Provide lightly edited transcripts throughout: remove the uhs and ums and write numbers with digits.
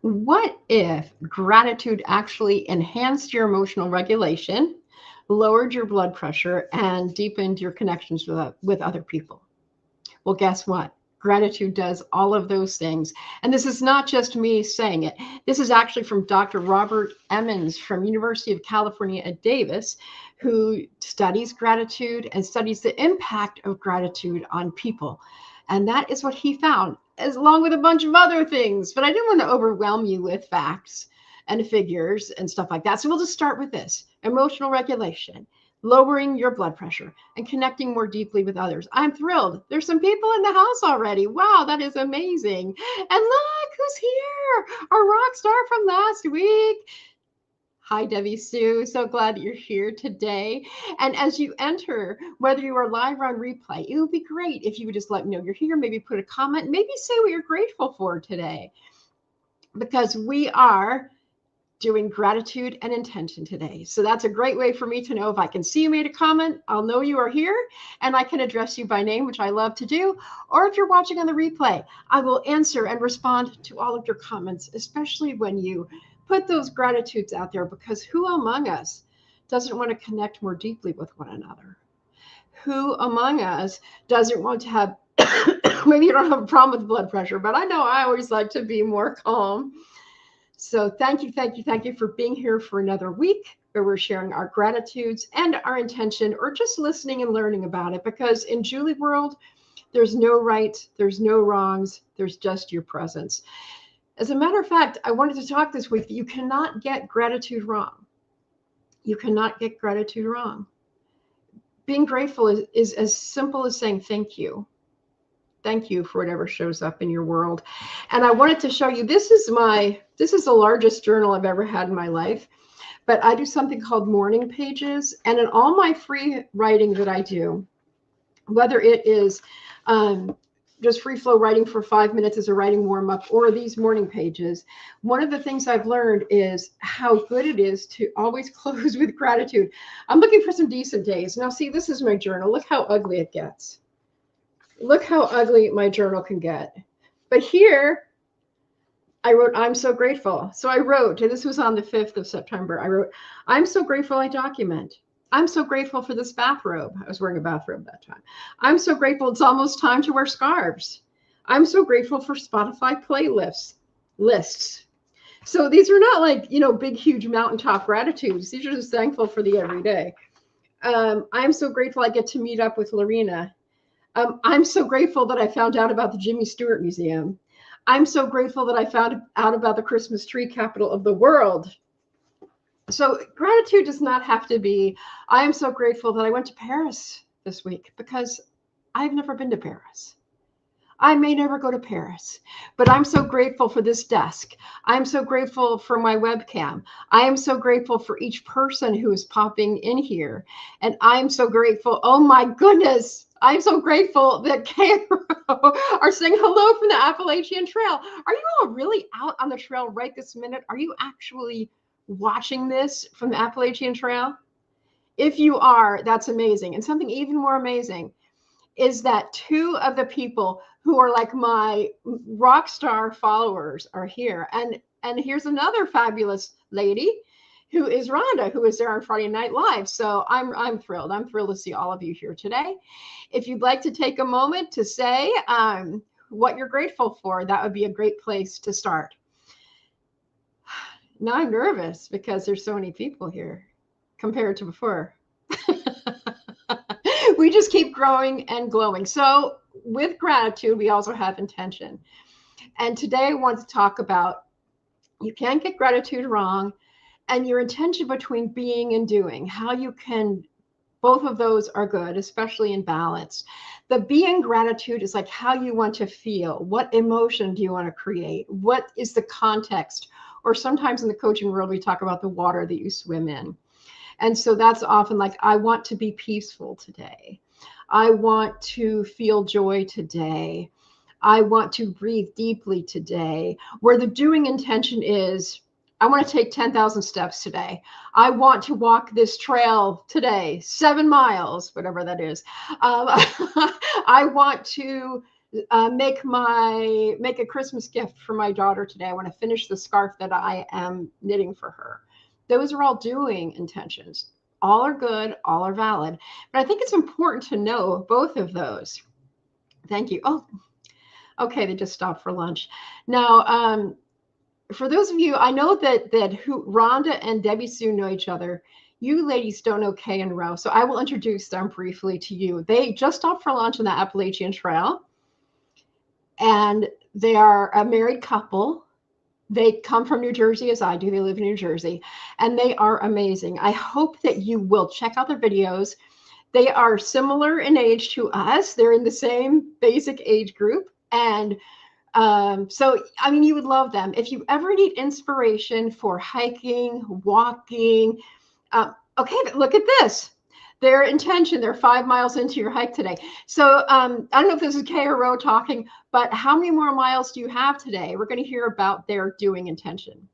What if gratitude actually enhanced your emotional regulation, lowered your blood pressure, and deepened your connections with other people? Well, guess what? Gratitude does all of those things. And this is not just me saying it. This is actually from Dr. Robert Emmons from University of California at Davis, who studies gratitude and studies the impact of gratitude on people. And that is what he found, as along with a bunch of other things. But I didn't want to overwhelm you with facts and figures and stuff like that. So we'll just start with this: emotional regulation, lowering your blood pressure, and connecting more deeply with others. I'm thrilled. There's some people in the house already. Wow, that is amazing. And look who's here, our rock star from last week. Hi, Debbie Sue. So glad that you're here today. And as you enter, whether you are live or on replay, it would be great if you would just let me know you're here, maybe put a comment, maybe say what you're grateful for today, because we are doing gratitude and intention today. So that's a great way for me to know if I can see you made a comment, I'll know you are here and I can address you by name, which I love to do. Or if you're watching on the replay, I will answer and respond to all of your comments, especially when you put those gratitudes out there, because who among us doesn't want to connect more deeply with one another? Who among us doesn't want to have, maybe you don't have a problem with blood pressure, but I know I always like to be more calm. So thank you for being here for another week where we're sharing our gratitudes and our intention, or just listening and learning about it. Because in Julie world, there's no right, there's no wrongs, there's just your presence. As a matter of fact, I wanted to talk this week that you cannot get gratitude wrong. You cannot get gratitude wrong. Being grateful is as simple as saying thank you. Thank you for whatever shows up in your world. And I wanted to show you, this is the largest journal I've ever had in my life, but I do something called morning pages. And in all my free writing that I do, whether it is just free flow writing for 5 minutes as a writing warm up, or these morning pages, one of the things I've learned is how good it is to always close with gratitude. I'm looking for some decent days. Now, see, this is my journal. Look how ugly it gets. Look how ugly my journal can get. But here, I wrote, I'm so grateful. So I wrote, and this was on the 5th of September, I wrote, I'm so grateful I document. I'm so grateful for this bathrobe. I was wearing a bathrobe that time. I'm so grateful it's almost time to wear scarves. I'm so grateful for Spotify lists. So these are not like, big, huge mountaintop gratitudes. These are just thankful for the everyday. I'm so grateful I get to meet up with Lorena. I'm so grateful that I found out about the Jimmy Stewart Museum. I'm so grateful that I found out about the Christmas tree capital of the world. So gratitude does not have to be, I am so grateful that I went to Paris this week, because I've never been to Paris. I may never go to Paris, but I'm so grateful for this desk. I'm so grateful for my webcam. I am so grateful for each person who is popping in here. And I'm so grateful. Oh my goodness. I'm so grateful that Cairo are saying hello from the Appalachian Trail. Are you all really out on the trail right this minute? Are you actually watching this from the Appalachian Trail? If you are, that's amazing. And something even more amazing is that 2 of the people who are like my rock star followers are here. And here's another fabulous lady who is Rhonda, who is there on Friday Night Live. So I'm thrilled. I'm thrilled to see all of you here today. If you'd like to take a moment to say what you're grateful for, that would be a great place to start. Now I'm nervous because there's so many people here compared to before. We just keep growing and glowing. So with gratitude, we also have intention. And today I want to talk about, you can't get gratitude wrong, and your intention between being and doing, how you can, both of those are good, especially in balance. The being gratitude is like how you want to feel. What emotion do you want to create? What is the context? Or sometimes in the coaching world, we talk about the water that you swim in. And so that's often like, I want to be peaceful today. I want to feel joy today. I want to breathe deeply today. Where the doing intention is, I want to take 10,000 steps today. I want to walk this trail today, 7 miles, whatever that is. I want to make a Christmas gift for my daughter today. I want to finish the scarf that I am knitting for her. Those are all doing intentions. All are good, all are valid. But I think it's important to know both of those. Thank you. Oh, okay, they just stopped for lunch. Now, for those of you, I know that who Rhonda and Debbie Sue know each other. You ladies don't know Kay and Ro, so I will introduce them briefly to you. They just stopped for lunch on the Appalachian Trail, and they are a married couple. They come from New Jersey as I do. They live in New Jersey, and they are amazing. I hope that you will check out their videos. They are similar in age to us. They're in the same basic age group, and so, I mean, you would love them. If you ever need inspiration for hiking, walking, okay, look at this. Their intention, they're 5 miles into your hike today. So I don't know if this is Kay or Ro talking, but how many more miles do you have today? We're going to hear about their doing intention.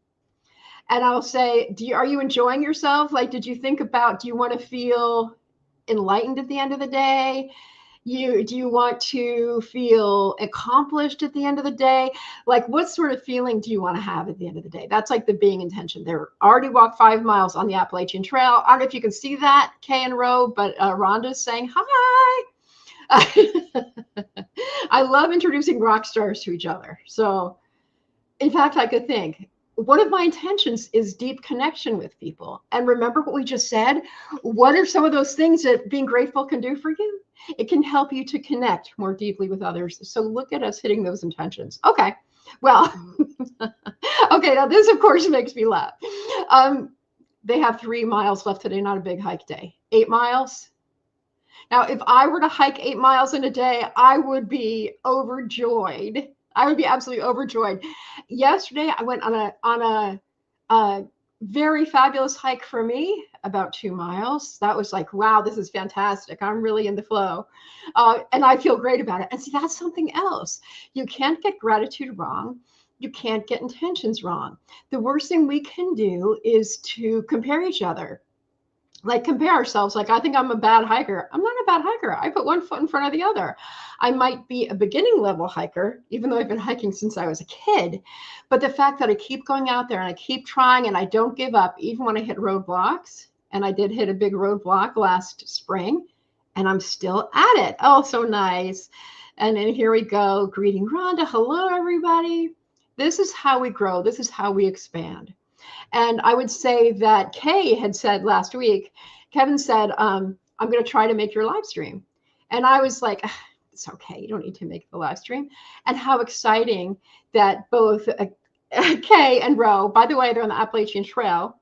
And I'll say, are you enjoying yourself? Like, did you think about, do you want to feel enlightened at the end of the day? Do you want to feel accomplished at the end of the day? Like, what sort of feeling do you want to have at the end of the day? That's like the being intention. They're already walked 5 miles on the Appalachian Trail. I don't know if you can see that, Kay and Ro, but Rhonda's saying hi. I love introducing rock stars to each other. So, in fact, I could think, one of my intentions is deep connection with people. And remember what we just said? What are some of those things that being grateful can do for you? It can help you to connect more deeply with others. So look at us hitting those intentions. Okay. Well, okay. Now this, of course, makes me laugh. They have 3 miles left today, not a big hike day. 8 miles. Now, if I were to hike 8 miles in a day, I would be overjoyed. I would be absolutely overjoyed. Yesterday, I went on a very fabulous hike for me, about 2 miles. That was like, wow, this is fantastic. I'm really in the flow. And I feel great about it. And see, that's something else. You can't get gratitude wrong. You can't get intentions wrong. The worst thing we can do is to compare each other. Like compare ourselves. Like, I think I'm a bad hiker. I'm not a bad hiker. I put one foot in front of the other. I might be a beginning level hiker, even though I've been hiking since I was a kid. But the fact that I keep going out there and I keep trying and I don't give up, even when I hit roadblocks, and I did hit a big roadblock last spring, and I'm still at it. Oh, so nice. And then here we go. Greeting Rhonda. Hello, everybody. This is how we grow. This is how we expand. And I would say that Kay had said last week, Kevin said, I'm going to try to make your live stream. And I was like, it's okay. You don't need to make the live stream. And how exciting that both Kay and Ro, by the way, they're on the Appalachian Trail.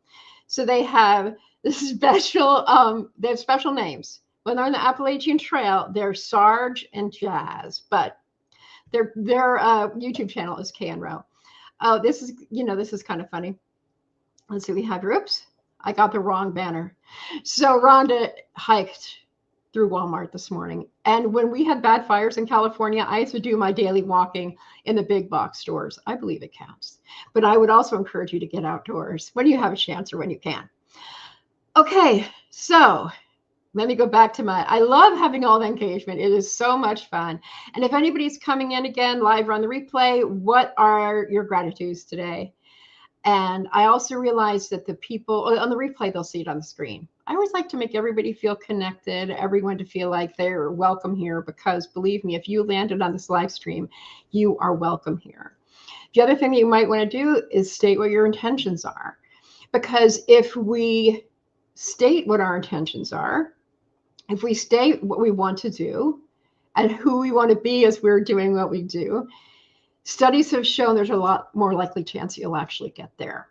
So they have this special, they have special names. When they're on the Appalachian Trail, they're Sarge and Jazz, but their YouTube channel is Kay and Ro. Oh, this is kind of funny. Let's see, we have, oops, I got the wrong banner. So Rhonda hiked through Walmart this morning. And when we had bad fires in California, I used to do my daily walking in the big box stores. I believe it counts. But I would also encourage you to get outdoors when you have a chance or when you can. Okay, so let me go back to I love having all the engagement. It is so much fun. And if anybody's coming in again live or on the replay, what are your gratitudes today? And I also realized that the people on the replay, they'll see it on the screen. I always like to make everybody feel connected, everyone to feel like they're welcome here, because believe me, if you landed on this live stream, you are welcome here. The other thing that you might want to do is state what your intentions are, because if we state what our intentions are, if we state what we want to do and who we want to be as we're doing what we do, studies have shown there's a lot more likely chance you'll actually get there.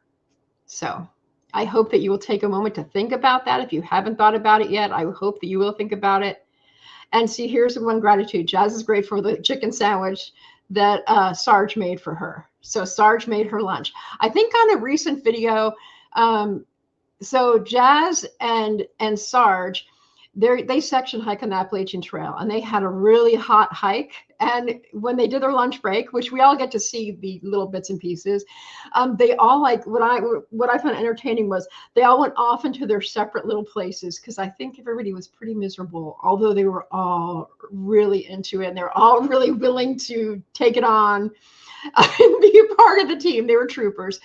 So I hope that you will take a moment to think about that. If you haven't thought about it yet, I hope that you will think about it. And see, here's one gratitude. Jazz is grateful for the chicken sandwich that Sarge made for her. So Sarge made her lunch. I think on a recent video, so Jazz and Sarge, they section hike on the Appalachian Trail, and they had a really hot hike, And when they did their lunch break, which we all get to see the little bits and pieces, they all like what I found entertaining was they all went off into their separate little places because I think everybody was pretty miserable, although they were all really into it and they're all really willing to take it on and be a part of the team. They were troopers.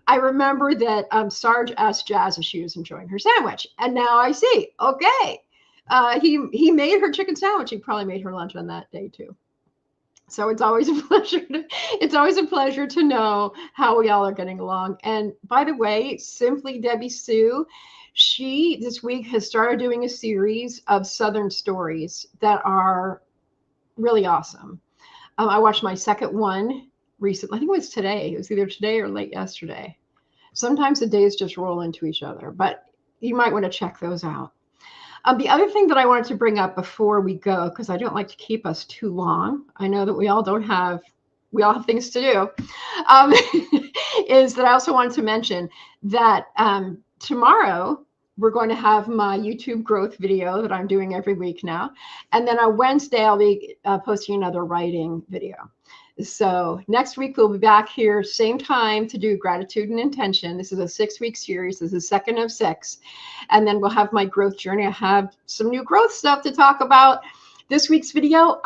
I remember that Sarge asked Jazz if she was enjoying her sandwich, and now I see. Okay, he made her chicken sandwich. He probably made her lunch on that day too. So it's always a pleasure to know how we all are getting along. And by the way, Simply Debbie Sue, she this week has started doing a series of Southern stories that are really awesome. I watched my second one recently. I think it was today. It was either today or late yesterday. Sometimes the days just roll into each other, but you might want to check those out. The other thing that I wanted to bring up before we go, because I don't like to keep us too long. I know that we all have things to do, is that I also wanted to mention that tomorrow we're going to have my YouTube growth video that I'm doing every week now. And then on Wednesday, I'll be posting another writing video. So next week, we'll be back here, same time, to do gratitude and intention. This is a 6-week series. This is the second of 6. And then we'll have my growth journey. I have some new growth stuff to talk about. This week's video,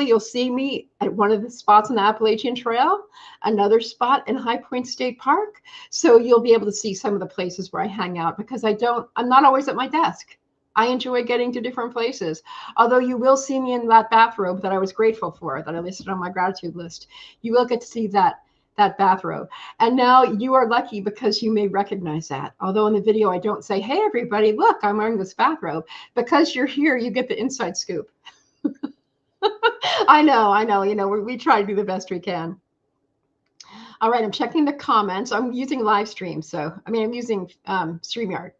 you'll see me at one of the spots on the Appalachian Trail, another spot in High Point State Park. So you'll be able to see some of the places where I hang out because I'm not always at my desk. I enjoy getting to different places. Although you will see me in that bathrobe that I was grateful for, that I listed on my gratitude list. You will get to see that bathrobe. And now you are lucky because you may recognize that. Although in the video, I don't say, hey, everybody, look, I'm wearing this bathrobe. Because you're here, you get the inside scoop. I know. We try to do the best we can. All right, I'm checking the comments. I'm using livestream. I'm using StreamYard.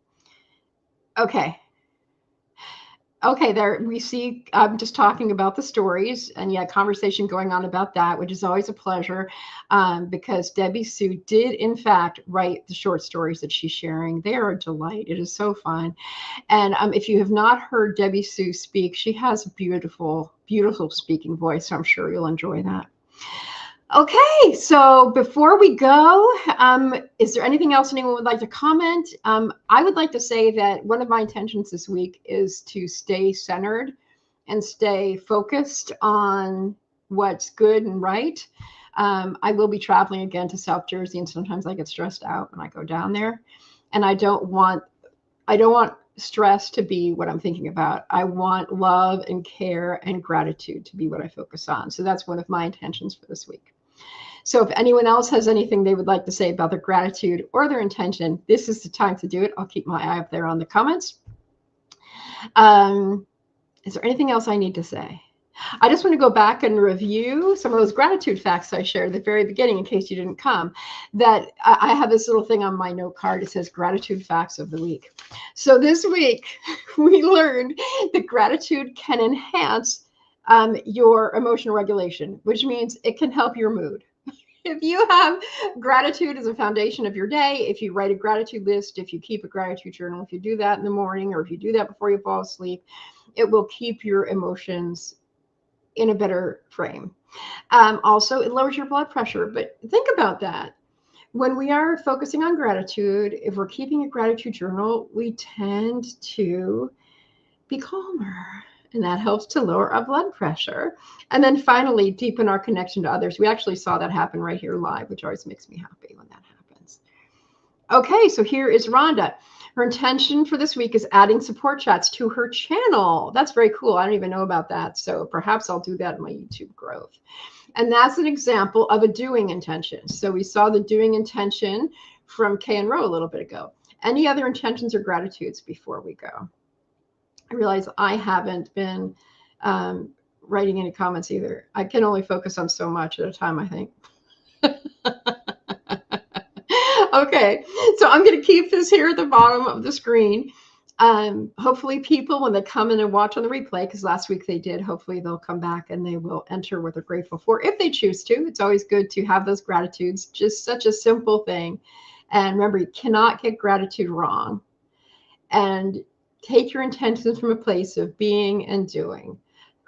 Okay, there we see, I'm just talking about the stories and conversation going on about that, which is always a pleasure because Debbie Sue did, in fact, write the short stories that she's sharing. They are a delight. It is so fun. And if you have not heard Debbie Sue speak, she has a beautiful, beautiful speaking voice. So I'm sure you'll enjoy that. Okay, so before we go, is there anything else anyone would like to comment? I would like to say that one of my intentions this week is to stay centered and stay focused on what's good and right. I will be traveling again to South Jersey, and sometimes I get stressed out when I go down there. And I don't want stress to be what I'm thinking about. I want love and care and gratitude to be what I focus on. So that's one of my intentions for this week. So if anyone else has anything they would like to say about their gratitude or their intention, this is the time to do it. I'll keep my eye up there on the comments. Is there anything else I need to say? I just want to go back and review some of those gratitude facts I shared at the very beginning in case you didn't come. That I have this little thing on my note card. It says gratitude facts of the week. So this week we learned that gratitude can enhance your emotional regulation, which means it can help your mood. If you have gratitude as a foundation of your day, if you write a gratitude list, if you keep a gratitude journal, if you do that in the morning, or if you do that before you fall asleep, it will keep your emotions in a better frame. Also, it lowers your blood pressure. But think about that. When we are focusing on gratitude, if we're keeping a gratitude journal, we tend to be calmer. And that helps to lower our blood pressure. And then finally, deepen our connection to others. We actually saw that happen right here live, which always makes me happy when that happens. Okay, so here is Rhonda. Her intention for this week is adding support chats to her channel. That's very cool. I don't even know about that. So perhaps I'll do that in my YouTube growth. And that's an example of a doing intention. So we saw the doing intention from Kay and Ro a little bit ago. Any other intentions or gratitudes before we go? I realize I haven't been writing any comments either. I can only focus on so much at a time, I think. Okay, so I'm going to keep this here at the bottom of the screen. Hopefully people, when they come in and watch on the replay, because last week they did, hopefully they'll come back and they will enter what they're grateful for if they choose to. It's always good to have those gratitudes, just such a simple thing. And remember, you cannot get gratitude wrong. And take your intentions from a place of being and doing.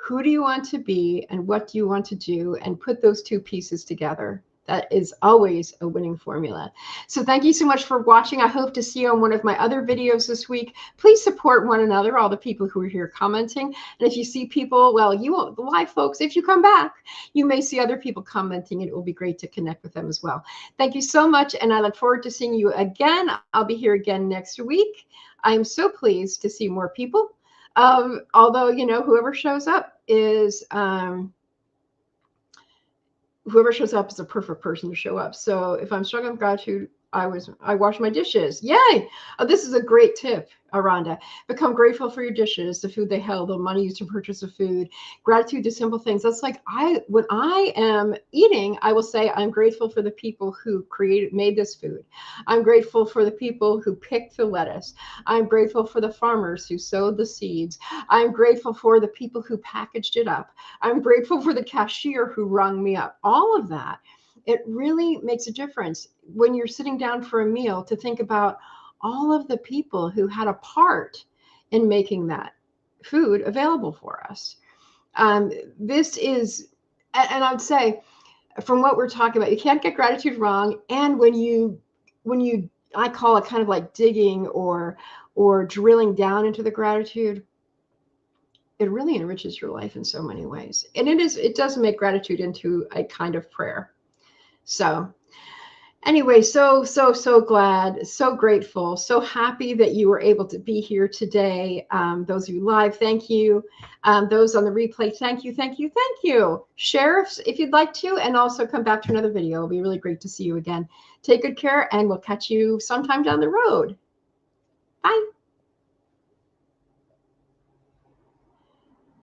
Who do you want to be and what do you want to do? And put those two pieces together. That is always a winning formula. So thank you so much for watching. I hope to see you on one of my other videos this week. Please support one another, all the people who are here commenting. And if you see people, well, you won't, the live folks, if you come back, you may see other people commenting, and it will be great to connect with them as well. Thank you so much. And I look forward to seeing you again. I'll be here again next week. I'm so pleased to see more people. Although, you know, whoever shows up is a perfect person to show up. So if I'm struggling with gratitude, I wash my dishes. Yay! Oh, this is a great tip, Rhonda. Become grateful for your dishes, the food they held, the money used to purchase the food. Gratitude to simple things. That's like when I am eating, I will say I'm grateful for the people who made this food. I'm grateful for the people who picked the lettuce. I'm grateful for the farmers who sowed the seeds. I'm grateful for the people who packaged it up. I'm grateful for the cashier who rung me up. All of that. It really makes a difference when you're sitting down for a meal to think about all of the people who had a part in making that food available for us. This is, and I would say, from what we're talking about, you can't get gratitude wrong. And when you, I call it kind of like digging or drilling down into the gratitude, it really enriches your life in so many ways. And it does make gratitude into a kind of prayer. So anyway, so glad, so grateful, so happy that you were able to be here today. Those of you live, thank you. Those on the replay, thank you, thank you, thank you. Share if you'd like to, and also come back to another video. It'll be really great to see you again. Take good care, and we'll catch you sometime down the road. Bye.